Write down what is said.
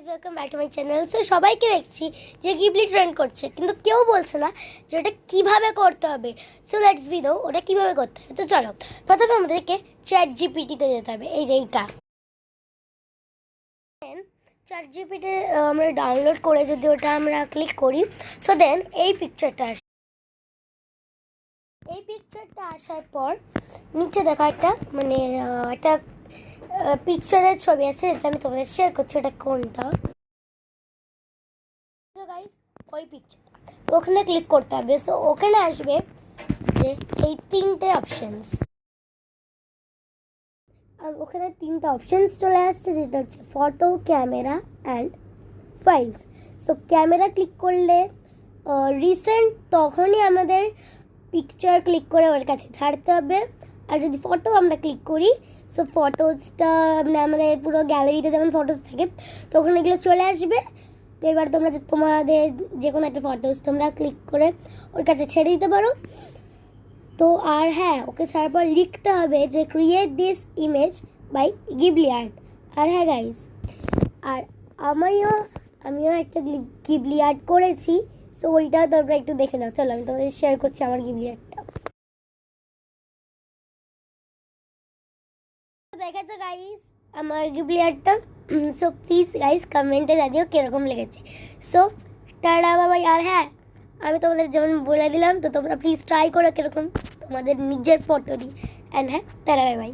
Guys welcome back to my channel. So সবাইকে দেখছি যে গিবলি ট্রেন্ড করছে, কিন্তু কেউ বলছে না যে ওটা কীভাবে করতে হবে। সো লেটস বি দো ওটা কীভাবে করতে হবে। তো চলো, প্রথমে আমাদেরকে চ্যাট জিপিটিতে যেতে হবে। এই যে এইটা চ্যাট জিপিটি আমরা ডাউনলোড করে যদি ওটা আমরা ক্লিক করি, সো দেন এই পিকচারটা আসে। এই পিকচারটা আসার পর নিচে দেখা একটা একটা পিকচারের ছবি আছে, যেটা আমি তোমাদের শেয়ার করছি। এটা কোনটা গাইস, ওই পিকচার, ওখানে ক্লিক করতে হবে। সো ওখানে আসবে যে এই তিনটে অপশনস, ওখানে তিনটা অপশনস চলে আসছে, যেটা হচ্ছে photo, camera and files. So camera click করলে রিসেন্ট তখনই আমাদের পিকচার ক্লিক করে ওর কাছে ছাড়তে হবে। আর যদি ফটো আমরা ক্লিক করি, সো ফটোজটা আমাদের পুরো গ্যালারিতে যেমন ফটোজ থাকে, তো ওখানে এগুলো চলে আসবে। তো এবার তোমরা তোমাদের যে কোনো একটা ফটোজ তোমরা ক্লিক করে ওর কাছে ছেড়ে দিতে পারো। তো আর হ্যাঁ, ওকে ছাড়ার পর লিখতে হবে যে create this image by Ghibli art. আর হ্যাঁ গাইস, আর আমিও একটা গিবলি আর্ট করেছি। সো ওইটাও তোমরা একটু দেখে নাও। চলো আমি তোমাদের শেয়ার করছি আমার গিবলি আর্টটা। দেখেছো গাইস আমার গিবলি আর্টটা? সো প্লিজ গাইস কমেন্টে জানিও কীরকম লেগেছে। সো টাটা বাবাই। আর হ্যাঁ, আমি তোমাদের যেমন বলে দিলাম, তো তোমরা প্লিজ ট্রাই করো কীরকম তোমাদের নিজের ফটো দিই। অ্যান্ড হ্যাঁ, টাটা বাই বাই।